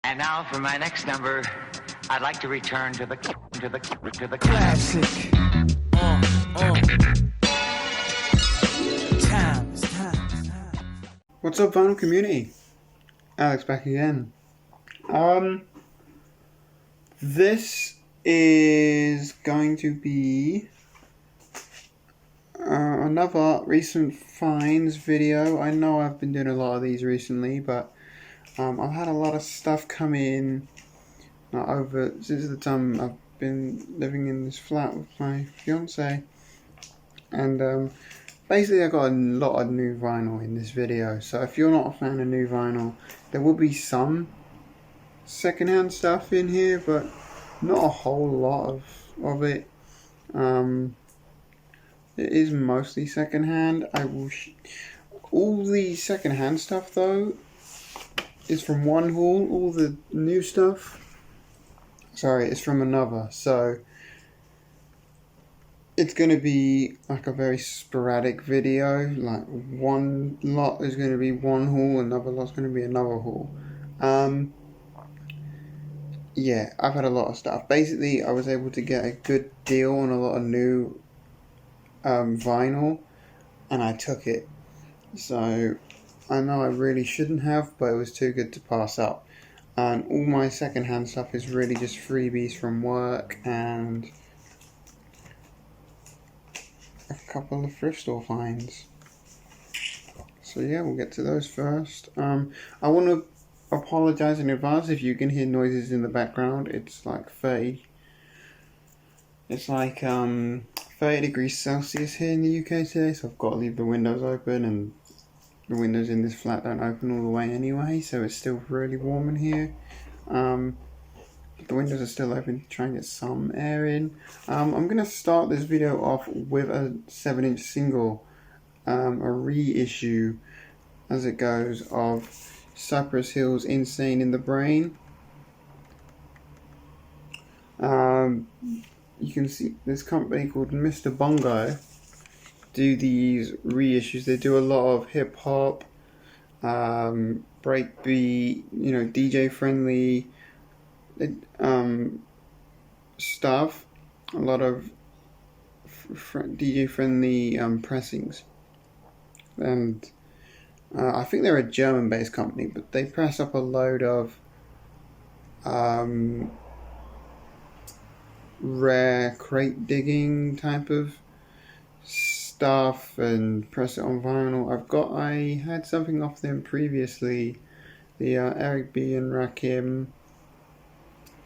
And now for my next number, I'd like to return to the classic. Time. What's up, vinyl community? Alex back again. This is going to be another recent finds video. I know I've been doing a lot of these recently, but I've had a lot of stuff come in since the time I've been living in this flat with my fiance, and basically I got a lot of new vinyl in this video. So if you're not a fan of new vinyl, there will be some secondhand stuff in here, but not a whole lot of it. It is mostly secondhand. All the secondhand stuff though is from one haul. All the new stuff, is from another. So it's going to be like a very sporadic video. Like one lot is going to be one haul, another lot's going to be another haul. Yeah, I've had a lot of stuff. Basically, I was able to get a good deal on a lot of new vinyl, and I took it. So I know I really shouldn't have, but it was too good to pass up. And all my secondhand stuff is really just freebies from work and a couple of thrift store finds. So yeah, we'll get to those first. I want to apologize in advance if you can hear noises in the background. It's like 30 degrees Celsius here in the UK today, so I've got to leave the windows open, and the windows in this flat don't open all the way anyway, so it's still really warm in here. But the windows are still open to try and get some air in. I'm going to start this video off with a 7-inch single, a reissue as it goes, of Cypress Hill's Insane in the Brain. You can see this company called Mr. Bongo do these reissues. They do a lot of hip hop, breakbeat, DJ friendly stuff. A lot of DJ friendly pressings, and I think they're a German based company, but they press up a load of rare crate digging type of stuff and press it on vinyl. I had something off them previously, the Eric B and Rakim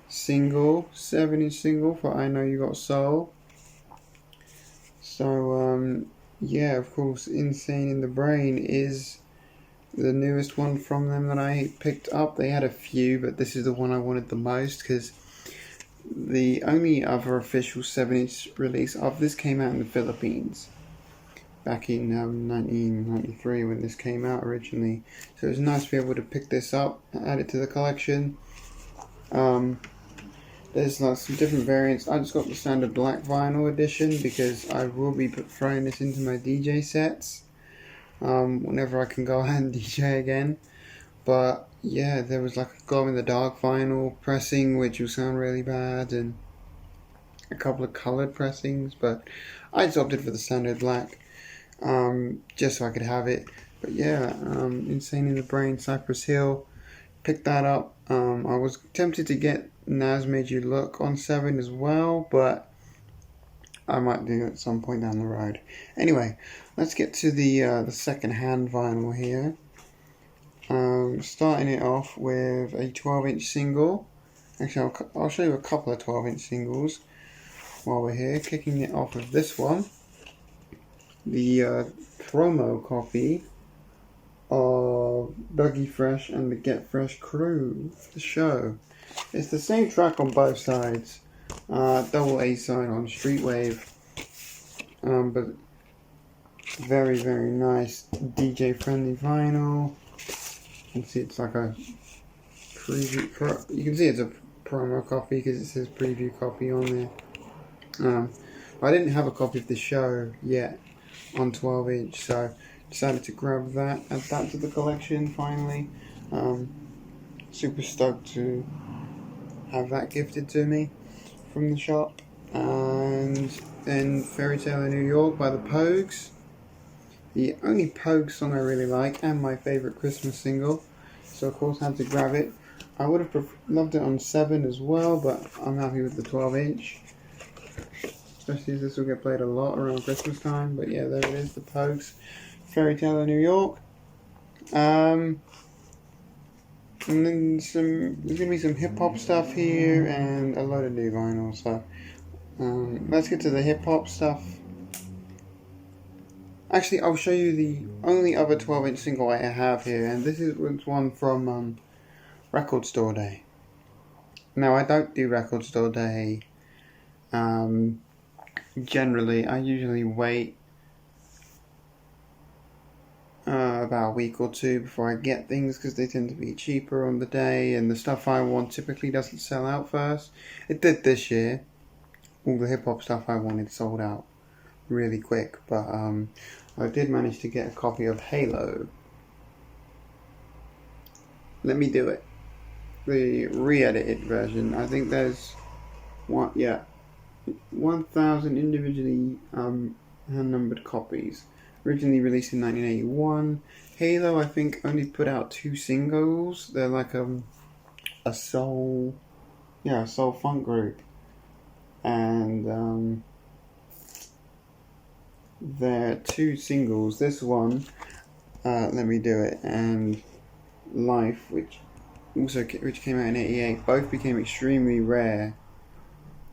single, 7-inch single for I Know You Got Soul. So yeah, of course, Insane in the Brain is the newest one from them that I picked up. They had a few, but this is the one I wanted the most, because the only other official 7-inch release of this came out in the Philippines back in 1993 when this came out originally. So it was nice to be able to pick this up, add it to the collection. There's like some different variants. I just got the standard black vinyl edition because I will be throwing this into my DJ sets whenever I can go out and DJ again. But yeah, there was like a glow in the dark vinyl pressing, which will sound really bad, and a couple of coloured pressings, but I just opted for the standard black, just so I could have it. But yeah, Insane in the Brain, Cypress Hill, picked that up. I was tempted to get Nas Made You Look on 7 as well, but I might do it at some point down the road. Anyway, let's get to the second-hand vinyl here. Starting it off with a 12-inch single. Actually, I'll show you a couple of 12-inch singles while we're here. Kicking it off with this one, the promo copy of Dougie Fresh and the Get Fresh crew, the show. It's the same track on both sides, double A side on Street Wave, but very, very nice DJ friendly vinyl. You can see it's like a preview. You can see it's a promo copy because it says preview copy on there. I didn't have a copy of the show yet on 12-inch, so decided to grab that, add that to the collection finally. Super stoked to have that gifted to me from the shop. And then Fairy Tale in New York by the Pogues. The only Pogues song I really like, and my favourite Christmas single. So of course had to grab it. I would have loved it on 7 as well, but I'm happy with the 12-inch. Especially as this will get played a lot around Christmas time. But yeah, there it is, the Pogues. Fairy Tale in New York. And then there's going to be some hip-hop stuff here and a load of new vinyl. So let's get to the hip-hop stuff. Actually, I'll show you the only other 12-inch single I have here, and this is one from Record Store Day. Now, I don't do Record Store Day generally. I usually wait about a week or two before I get things, because they tend to be cheaper on the day, and the stuff I want typically doesn't sell out first. It did this year. All the hip-hop stuff I wanted sold out really quick, but I did manage to get a copy of Halo. Let me do it. The re-edited version. I think there's 1,000 individually hand-numbered copies. Originally released in 1981. Halo, I think, only put out 2 singles. They're like a soul funk group, and they're 2 singles. This one, Let Me Do It, and Life, which came out in '88, both became extremely rare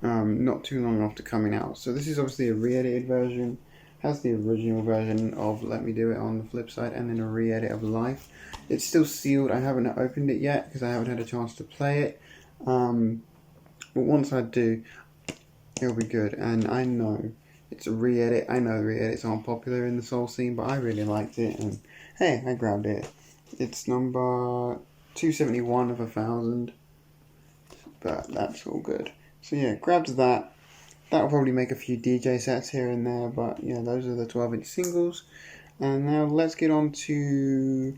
not too long after coming out. So this is obviously a re-edited version. Has the original version of Let Me Do It on the flip side, and then a re-edit of Life. It's still sealed. I haven't opened it yet because I haven't had a chance to play it. But once I do, it'll be good. And I know it's a re-edit. I know the re-edits aren't popular in the soul scene, but I really liked it, and hey, I grabbed it. It's number 271 of 1,000, but that's all good. So yeah, grabbed that. That'll probably make a few DJ sets here and there, but yeah, those are the 12-inch singles. And now let's get on to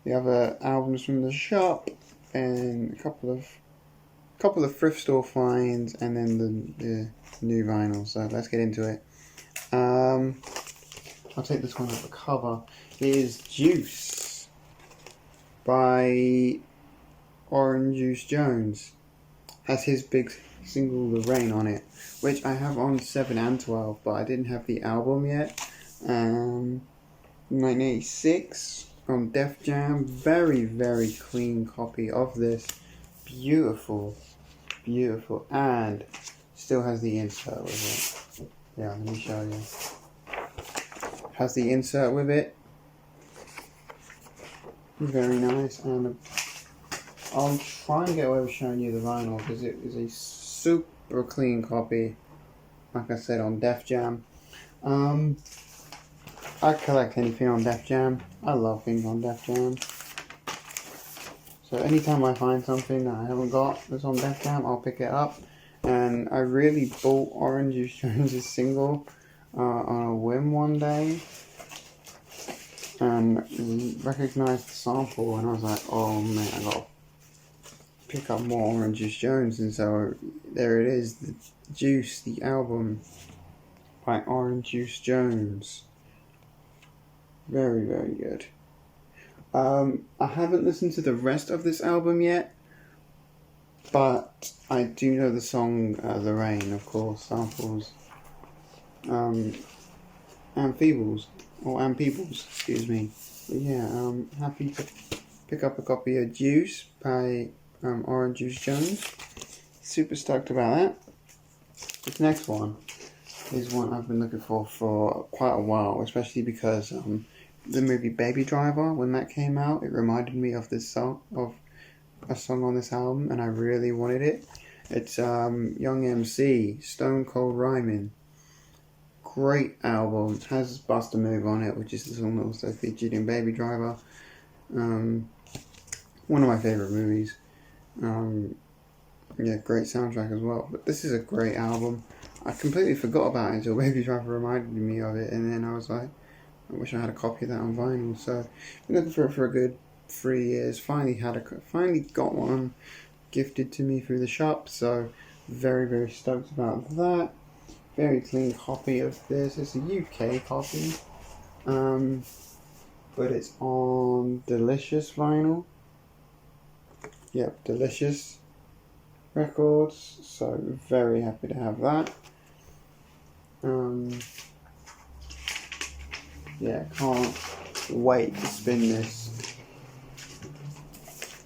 the other albums from the shop, and a couple of thrift store finds, and then the new vinyl. So let's get into it. I'll take this one off the cover. It is Juice by Orange Juice Jones. Has his big single The Rain on it, which I have on 7 and 12, but I didn't have the album yet. 1986 on Def Jam. Very, very clean copy of this. Beautiful, beautiful, and still has the insert with it. Yeah, let me show you. Has the insert with it. Very nice, and I'll try and get away with showing you the vinyl because it is a super clean copy, like I said, on Def Jam. I collect anything on Def Jam. I love things on Def Jam. So anytime I find something that I haven't got that's on Def Jam, I'll pick it up. And I really bought Orange Juice Jones' single on a whim one day, and recognised the sample, and I was like, oh man, I gotta pick up more Orange Juice Jones. And so there it is, the Juice, the album by Orange Juice Jones. Very, very good. I haven't listened to the rest of this album yet, but I do know the song The Rain, of course, samples Amphibles, excuse me. But yeah, happy to pick up a copy of Juice by Orange Juice Jones. Super stoked about that. This next one is one I've been looking for quite a while, especially because the movie Baby Driver, when that came out, it reminded me of this song, of a song on this album, and I really wanted it. It's Young MC, Stone Cold Rhyming. Great album. It has Bust a Move on it, which is the song that also featured in Baby Driver. One of my favourite movies. Yeah, great soundtrack as well. But this is a great album. I completely forgot about it until Baby Driver reminded me of it, and then I was like, I wish I had a copy of that on vinyl. So, been looking for it for a good 3 years. Finally got one gifted to me through the shop, so very, very stoked about that. Very clean copy of this. It's a UK copy, but it's on Delicious vinyl. Yep, Delicious Records, so very happy to have that. Yeah, can't wait to spin this.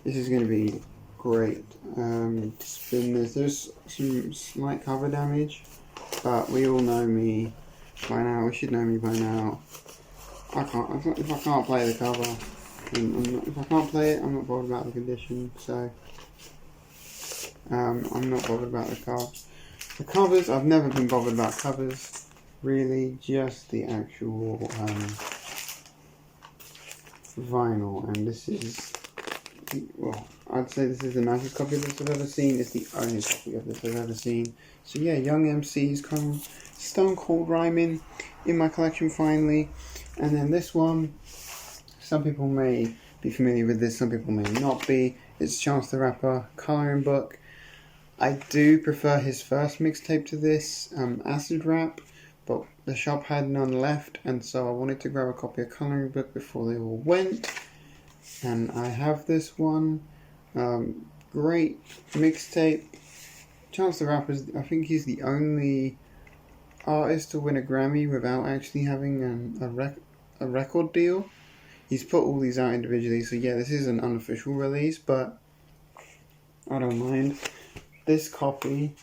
This is going to be great. To spin this. There's some slight cover damage, but we all know me by now. We should know me by now. If I can't play the cover, if I can't play it, I'm not bothered about the condition. So I'm not bothered about the covers. The covers, I've never been bothered about covers. Really, just the actual vinyl, and this is, well, I'd say this is the nicest copy of this I've ever seen. It's the only copy of this I've ever seen. So yeah, Young MC's come stone cold rhyming in my collection finally. And then this one, some people may be familiar with this, some people may not be. It's Chance the Rapper Colouring Book. I do prefer his first mixtape to this, Acid Rap, but the shop had none left, and so I wanted to grab a copy of Colouring Book before they all went. And I have this one. Great mixtape. Chance the Rapper, I think he's the only artist to win a Grammy without actually having a record deal. He's put all these out individually, so yeah, this is an unofficial release, but I don't mind. This copy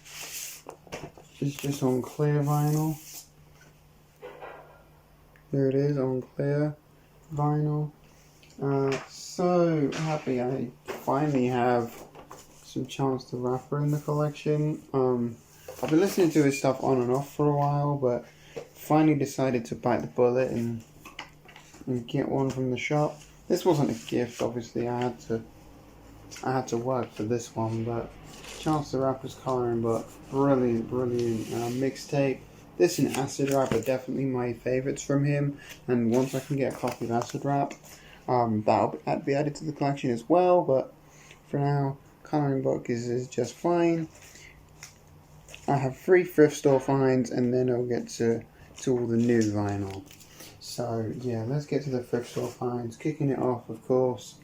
is just on clear vinyl. Here it is on clear vinyl. So happy I finally have some Chance the Rapper in the collection. I've been listening to his stuff on and off for a while, but finally decided to bite the bullet and get one from the shop. This wasn't a gift, obviously. I had to work for this one, but Chance the Rapper's Colouring Book, brilliant mixtape. This and Acid Rap are definitely my favourites from him, and once I can get a copy of Acid Rap, that'll be added to the collection as well, but for now, Colouring Book is just fine. I have 3 thrift store finds, and then I'll get to all the new vinyl. So yeah, let's get to the thrift store finds. Kicking it off, of course,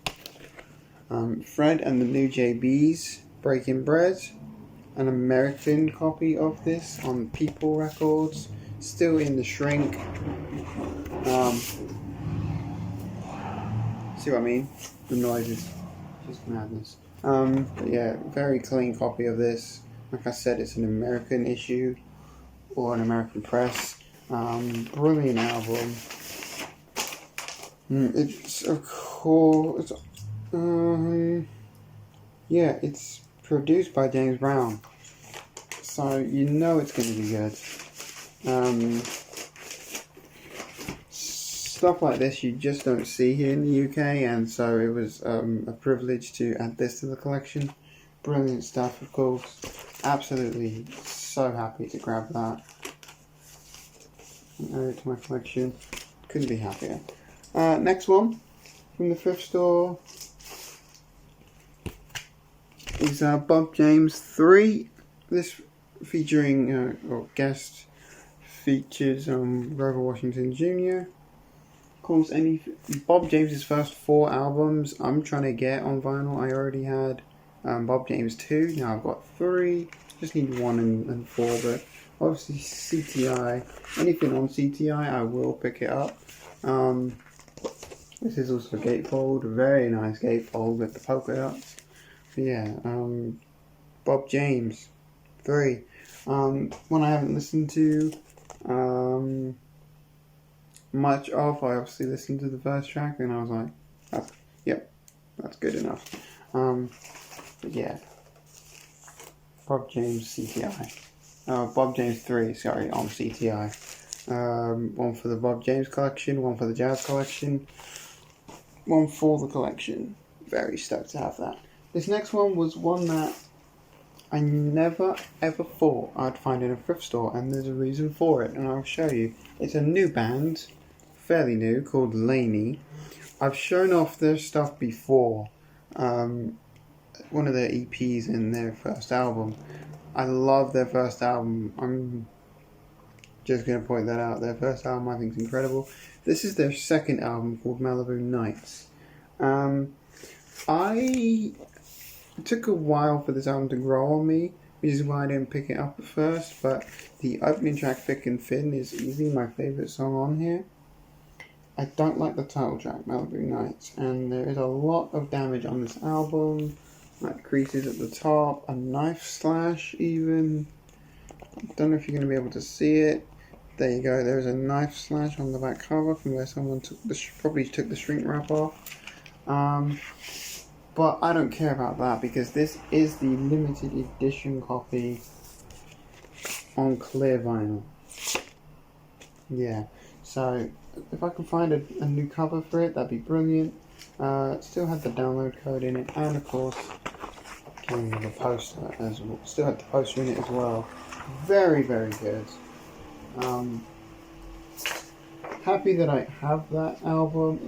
Fred and the New JBs, Breaking Bread. An American copy of this on People Records, still in the shrink. See what I mean? The noises, just madness. But yeah, very clean copy of this. Like I said, it's an American issue or an American press. Brilliant album. It's of course, yeah, it's produced by James Brown, so you know it's going to be good. Stuff like this you just don't see here in the UK, and so it was a privilege to add this to the collection. Brilliant stuff, of course. Absolutely so happy to grab that and add it to my collection. Couldn't be happier. Next one from the thrift store is Bob James 3. This featuring, or guest features Grover Washington Jr. Of course, Bob James's first 4 albums I'm trying to get on vinyl. I already had Bob James 2, now I've got 3. Just need 1 and 4, but obviously CTI. Anything on CTI, I will pick it up. This is also a gatefold, a very nice gatefold with the polka dots. But yeah, Bob James 3. One I haven't listened to much of. I obviously listened to the first track and I was like, that's good enough. But yeah, Bob James CTI. Bob James 3, sorry, on CTI. One for the Bob James collection, one for the Jazz collection, one for the collection. Very stoked to have that. This next one was one that I never ever thought I'd find in a thrift store, and there's a reason for it, and I'll show you. It's a new band, fairly new, called Laney. I've shown off their stuff before. One of their EPs in their first album. I love their first album. I'm just going to point that out. Their first album I think is incredible. This is their second album called Malibu Nights. It took a while for this album to grow on me, which is why I didn't pick it up at first, but the opening track, Thick and Thin, is easily my favourite song on here. I don't like the title track, Malibu Nights, and there is a lot of damage on this album, like creases at the top, a knife slash even. I don't know if you're going to be able to see it. There you go, there's a knife slash on the back cover from where someone probably took the shrink wrap off. But I don't care about that because this is the limited edition copy on clear vinyl. Yeah, so if I can find a new cover for it, that'd be brilliant. Still had the download code in it, and of course came with a poster as well. Still had the poster in it as well. Very, very good. Happy that I have that album.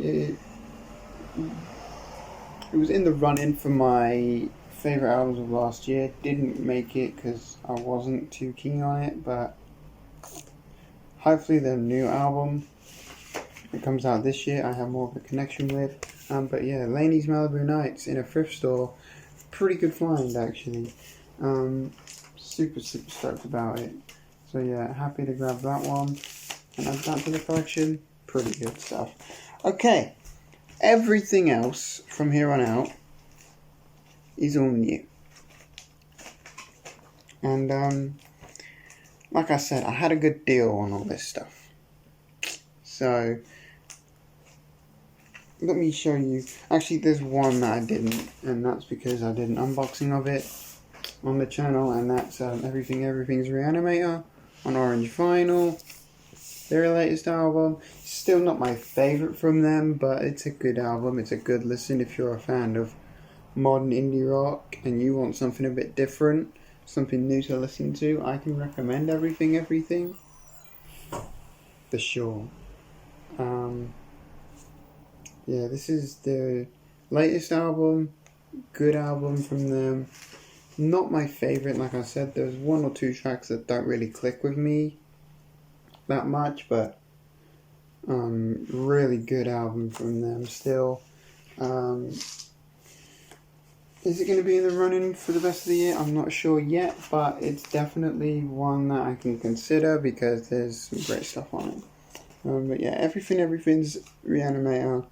It was in the run-in for my favourite albums of last year. Didn't make it because I wasn't too keen on it, but hopefully the new album that comes out this year I have more of a connection with. But yeah, Laney's Malibu Nights in a thrift store. Pretty good find actually. Super stoked about it. So yeah, happy to grab that one and add that to the collection. Pretty good stuff. Okay. Everything else from here on out is all new. And like I said, I had a good deal on all this stuff. So let me show you. Actually, there's one that I didn't, and that's because I did an unboxing of it on the channel, and that's Everything's Reanimator on orange vinyl. Their latest album. Still not my favourite from them, but it's a good album. It's a good listen if you're a fan of modern indie rock and you want something a bit different, something new to listen to. I can recommend Everything for sure. Yeah, this is their latest album. Good album from them. Not my favourite, like I said. There's one or two tracks that don't really click with me that much, but really good album from them still. Is it going to be in the running for the rest of the year? I'm not sure yet, but it's definitely one that I can consider because there's some great stuff on it. But yeah, Everything's Reanimator.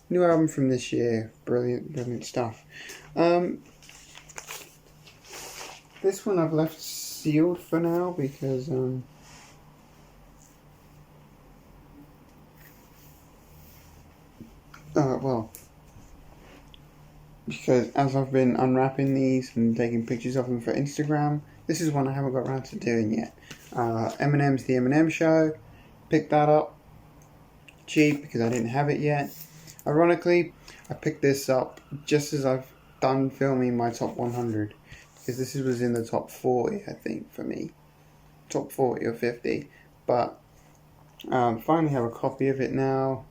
New album from this year. Brilliant stuff. This one I've left sealed for now because because as I've been unwrapping these and taking pictures of them for Instagram, this is one I haven't got around to doing yet. Eminem's The Eminem Show. Picked that up cheap because I didn't have it yet. Ironically, I picked this up just as I've done filming my top 100 because this was in the top 40, I think, for me. Top 40 or 50. But finally have a copy of it now.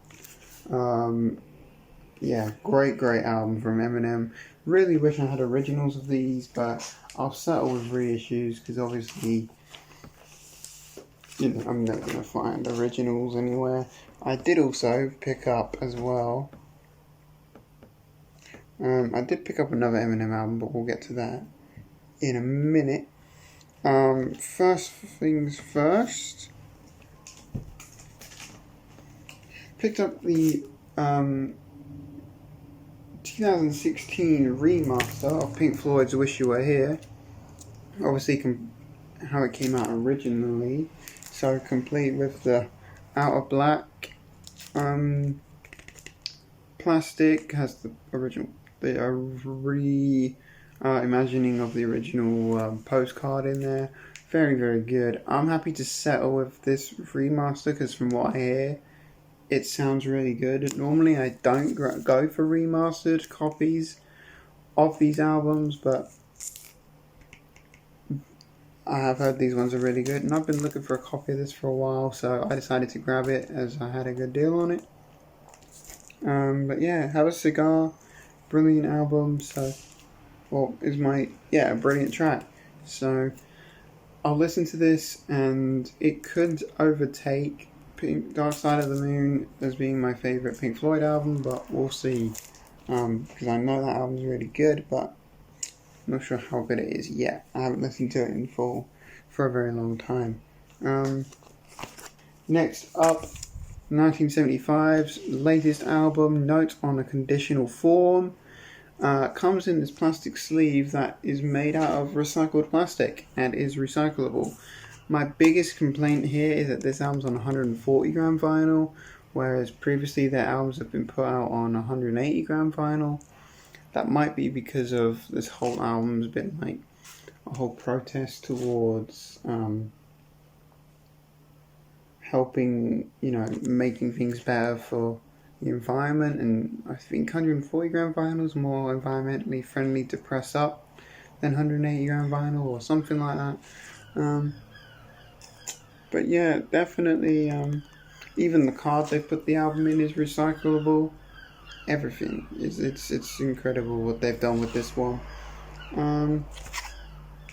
Yeah, great album from Eminem. Really wish I had originals of these, but I'll settle with reissues because obviously, I'm never going to find originals anywhere. I did also pick up as well. I did pick up another Eminem album, but we'll get to that in a minute. First things first. Picked up the 2016 remaster of Pink Floyd's Wish You Were Here. Obviously, how it came out originally. So complete with the outer black plastic, has the original, imagining of the original postcard in there. Very good. I'm happy to settle with this remaster because from what I hear, it sounds really good. Normally I don't go for remastered copies of these albums, but I have heard these ones are really good, and I've been looking for a copy of this for a while, so I decided to grab it as I had a good deal on it. But yeah, Have a Cigar, brilliant album, so, well, is my, yeah, brilliant track. So, I'll listen to this, and it could overtake Dark Side of the Moon as being my favourite Pink Floyd album, but we'll see. Because I know that album's really good, but I'm not sure how good it is yet. I haven't listened to it in full for a very long time. Next up, 1975's latest album, Notes on a Conditional Form. Comes in this plastic sleeve that is made out of recycled plastic and is recyclable. My biggest complaint here is that this album's on 140 gram vinyl, whereas previously their albums have been put out on 180 gram vinyl. That might be because of this whole album's been like a whole protest towards helping, making things better for the environment, and I think 140 gram vinyl is more environmentally friendly to press up than 180 gram vinyl or something like that. But yeah, definitely, even the card they put the album in is recyclable. Everything it's incredible what they've done with this one.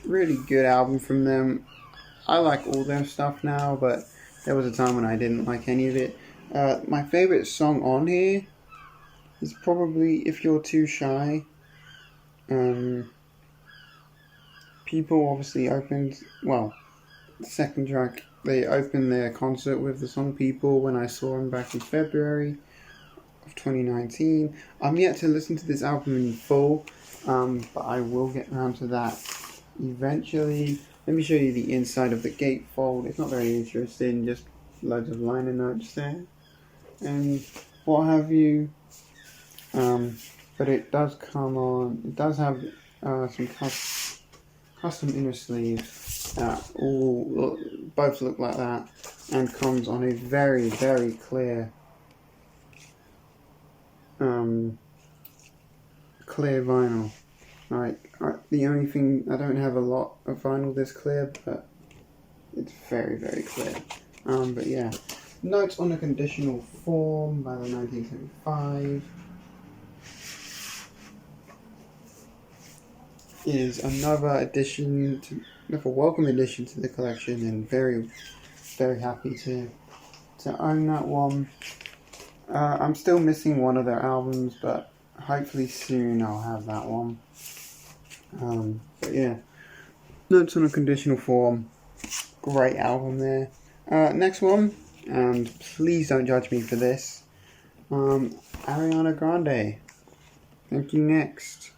Really good album from them. I like all their stuff now, but there was a time when I didn't like any of it. My favourite song on here is probably If You're Too Shy. People obviously opened, the second track, they opened their concert with the song People when I saw them back in February of 2019. I'm yet to listen to this album in full, but I will get around to that eventually. Let me show you the inside of the gatefold. It's not very interesting, just loads of liner notes there and what have you. But it does come on. It does have some custom inner sleeves that both look like that, and comes on a very, very clear clear vinyl. The only thing, I don't have a lot of vinyl this clear, but it's very, very clear. But yeah, Notes on a Conditional Form by the 1975 is another welcome addition to the collection, and very, very happy to own that one. I'm still missing one of their albums, but hopefully soon I'll have that one. But yeah, Notes on a Conditional Form, great album there. Next one, and please don't judge me for this, Ariana Grande, Thank You Next.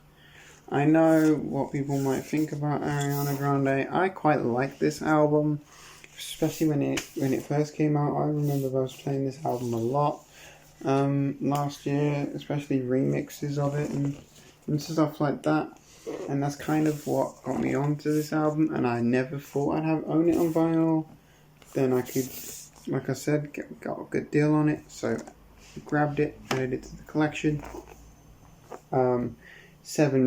I know what people might think about Ariana Grande. I quite like this album, especially when it first came out. I remember I was playing this album a lot last year, especially remixes of it and stuff like that. And that's kind of what got me onto this album, and I never thought I'd own it on vinyl. Then I could, like I said, got a good deal on it, so I grabbed it, added it to the collection. 7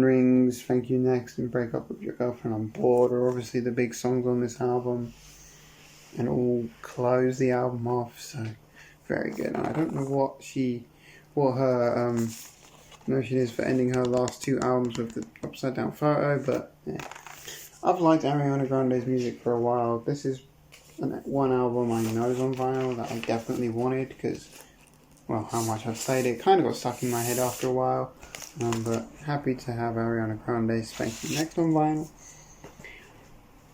Rings, Thank You Next, and Break Up With Your Girlfriend On Board are obviously the big songs on this album, and all close the album off, so very good. And I don't know what her notion is for ending her last 2 albums with the upside down photo, but yeah. I've liked Ariana Grande's music for a while. This is one album I know is on vinyl that I definitely wanted because, how much I've played it kind of got stuck in my head after a while. But happy to have Ariana Grande's Thank You Next on vinyl.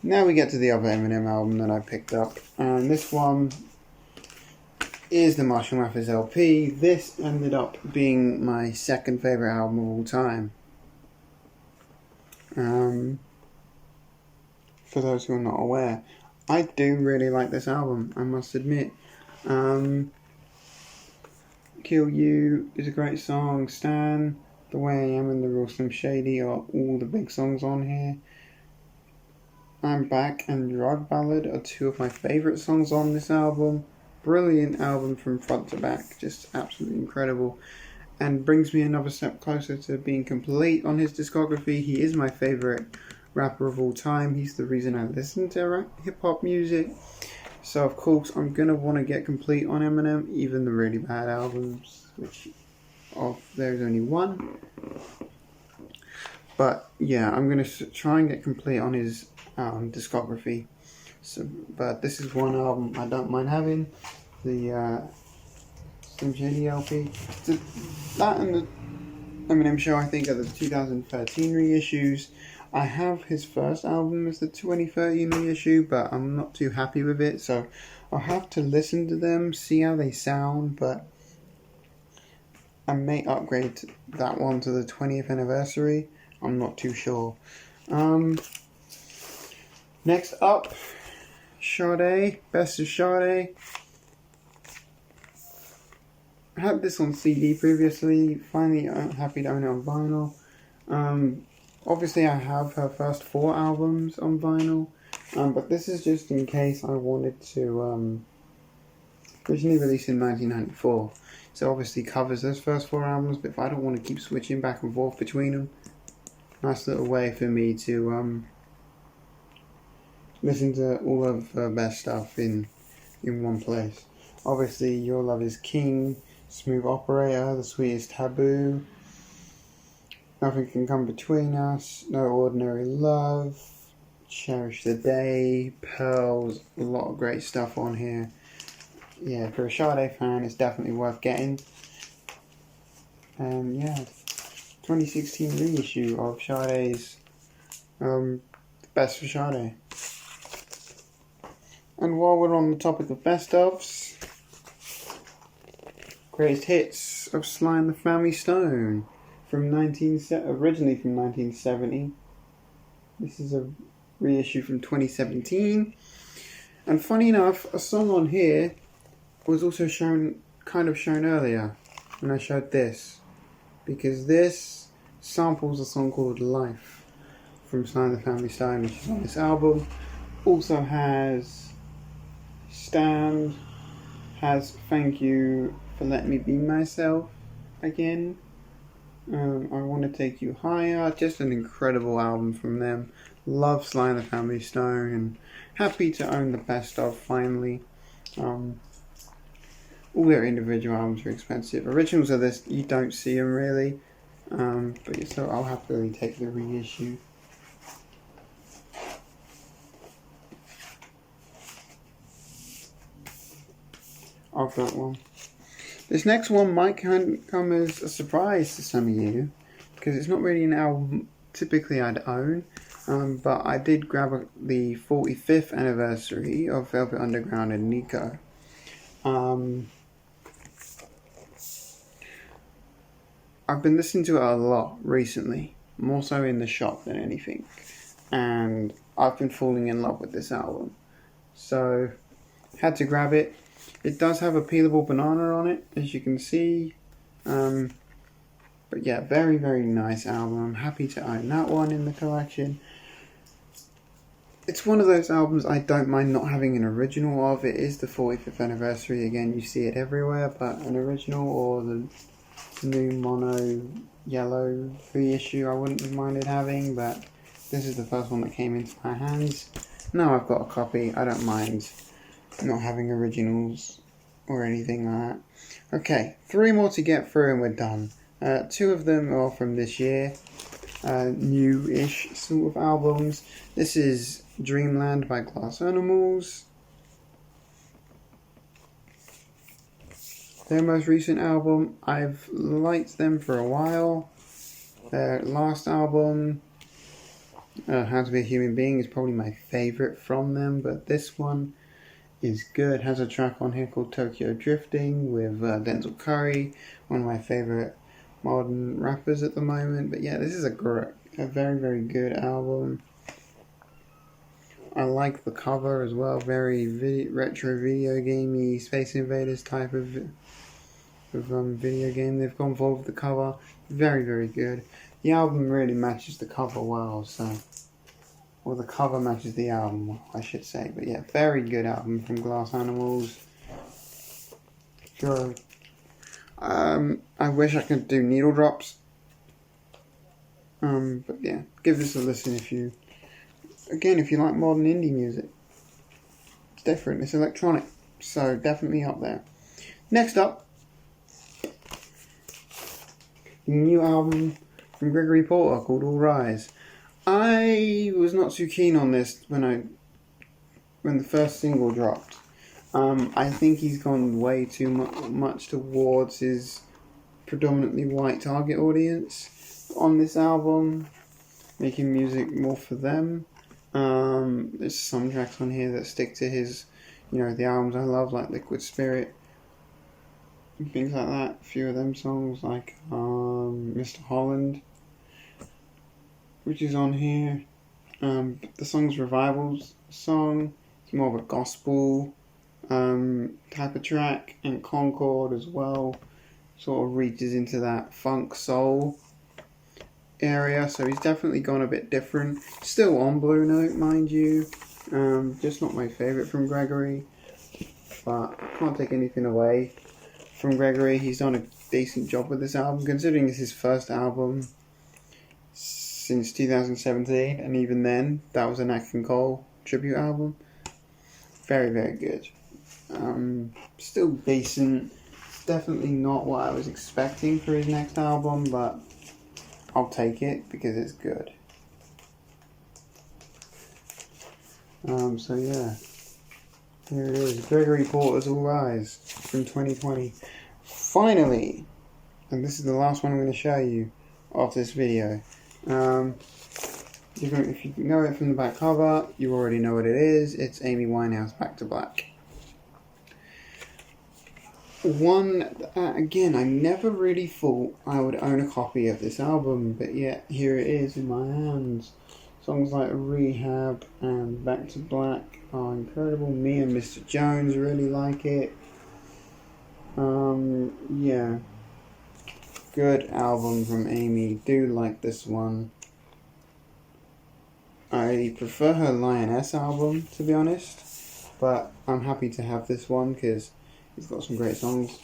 Now we get to the other Eminem album that I picked up, and this one is the Marshall Mathers LP. This ended up being my second favourite album of all time. For those who are not aware, I do really like this album, I must admit. Kill You is a great song. Stan, The Way I Am, and The Real Slim Shady are all the big songs on here. I'm Back and Drug Ballad are 2 of my favourite songs on this album. Brilliant album from front to back, just absolutely incredible, and brings me another step closer to being complete on his discography. He is my favourite rapper of all time. He's the reason I listen to hip-hop music. So of course I'm going to want to get complete on Eminem, even the really bad albums, which there's only one. But yeah, I'm going to try and get complete on his discography. So, but this is one album I don't mind having, the Slim Shady LP. So that and the Eminem Show, I think, are the 2013 reissues. I have his first album as the 2013 reissue, but I'm not too happy with it, so I'll have to listen to them, see how they sound, but I may upgrade that one to the 20th anniversary. I'm not too sure. Next up, Sade, Best of Sade. I had this on CD previously, finally I'm happy to own it on vinyl. Obviously I have her first 4 albums on vinyl, but this is just in case I wanted to, originally released in 1994, so obviously covers those first 4 albums, but if I don't want to keep switching back and forth between them, nice little way for me to listen to all of her best stuff in one place. Obviously Your Love Is King, Smooth Operator, The Sweetest Taboo, Nothing Can Come Between Us, No Ordinary Love, Cherish the Day, Pearls, a lot of great stuff on here. Yeah, for a Sade fan, it's definitely worth getting. And yeah, 2016 reissue of Sade's Best for Sade. And while we're on the topic of best ofs, greatest hits of Sly and the Family Stone from originally from 1970. This is a reissue from 2017. And funny enough, a song on here was also kind of shown earlier when I showed this, because this samples a song called Life from Sly and the Family Stone, which is on this album. Also has Stand, has Thank You for Letting Me Be Myself again. I Want to Take You Higher. Just an incredible album from them. Love Sly and the Family Stone, and happy to own the best of finally. All their individual albums are expensive. Originals of this, you don't see them really. But so I'll happily take the reissue. Of that one. This next one might come as a surprise to some of you, because it's not really an album typically I'd own, but I did grab the 45th anniversary of Velvet Underground and Nico. I've been listening to it a lot recently, more so in the shop than anything, and I've been falling in love with this album, so had to grab it. It does have a peelable banana on it, as you can see. But yeah, very, very nice album. I'm happy to own that one in the collection. It's one of those albums I don't mind not having an original of. It is the 45th anniversary. Again, you see it everywhere, but an original or the new mono yellow reissue I wouldn't have minded having, but this is the first one that came into my hands. Now I've got a copy. I don't mind not having originals or anything like that. Okay, 3 more to get through and we're done. 2 of them are from this year, new-ish sort of albums. This is Dreamland by Glass Animals. Their most recent album, I've liked them for a while. Their last album, How to Be a Human Being, is probably my favourite from them, but this one is good. Has a track on here called Tokyo Drifting with Denzel Curry, one of my favourite modern rappers at the moment. But yeah, this is a very, very good album. I like the cover as well, very retro video gamey, Space Invaders type of video game they've gone for with the cover. Very, very good. The album really matches the cover well, or the cover matches the album, I should say. But yeah, very good album from Glass Animals. Sure. I wish I could do needle drops. But yeah, give this a listen if you again, if you like modern indie music, it's different. It's electronic, so definitely up there. Next up, the new album from Gregory Porter called All Rise. I was not too keen on this when the first single dropped. I think he's gone way too much towards his predominantly white target audience on this album, making music more for them. There's some tracks on here that stick to his, the albums I love, like Liquid Spirit, and things like that. A few of them songs, like Mr. Holland, which is on here. The song's Revival's song. It's more of a gospel type of track, and Concord as well sort of reaches into that funk soul area, so he's definitely gone a bit different. Still on Blue Note, mind you, just not my favourite from Gregory, but I can't take anything away from Gregory. He's done a decent job with this album, considering it's his first album since 2017, and even then, that was a Nat King Cole tribute album. Very, very good. Still decent. It's definitely not what I was expecting for his next album, but I'll take it because it's good. So yeah, here it is. Gregory Porter's All Rise from 2020. Finally, and this is the last one I'm going to show you of this video. If you know it from the back cover, you already know what it is. It's Amy Winehouse, Back to Black. One, again, I never really thought I would own a copy of this album, but yet here it is in my hands. Songs like Rehab and Back to Black are incredible. Me and Mr. Jones really like it. Yeah. Good album from Amy. Do like this one. I prefer her Lioness album, to be honest, but I'm happy to have this one because it's got some great songs.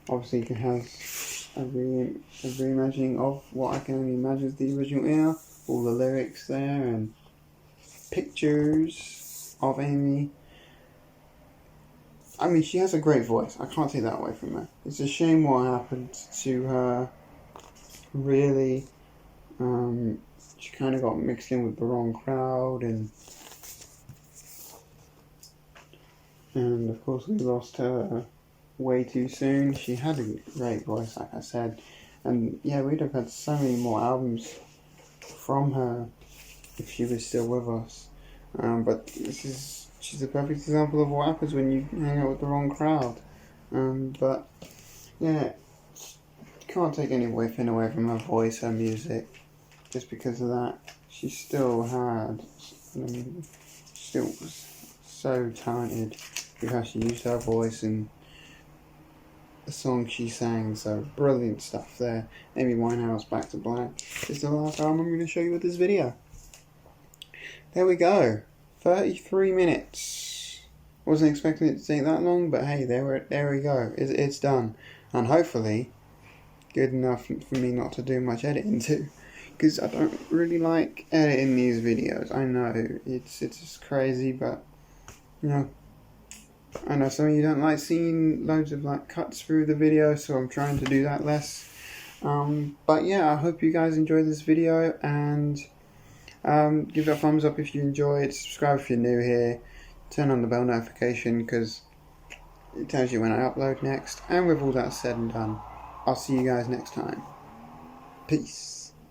Obviously, it has a reimagining of what I can only imagine is the original era. All the lyrics there and pictures of Amy. I mean, she has a great voice. I can't take that away from her. It's a shame what happened to her. Really, she kind of got mixed in with the wrong crowd, and of course we lost her way too soon. She had a great voice, like I said, and yeah, we'd have had so many more albums from her if she was still with us. But she's a perfect example of what happens when you hang out with the wrong crowd. But yeah, can't take anything away from her voice, her music, just because of that. She still was so talented with how she used her voice and the song she sang. So brilliant stuff there. Amy Winehouse, Back to Black is the last album I'm going to show you with this video. There we go. 33 minutes. Wasn't expecting it to take that long, but hey, there we go. It's done, and hopefully good enough for me not to do much editing too, because I don't really like editing these videos. I know it's just crazy, but I know some of you don't like seeing loads of cuts through the video, so I'm trying to do that less. But yeah, I hope you guys enjoyed this video, and give it a thumbs up if you enjoyed. Subscribe if you're new here. Turn on the bell notification because it tells you when I upload next. And with all that said and done, I'll see you guys next time. Peace.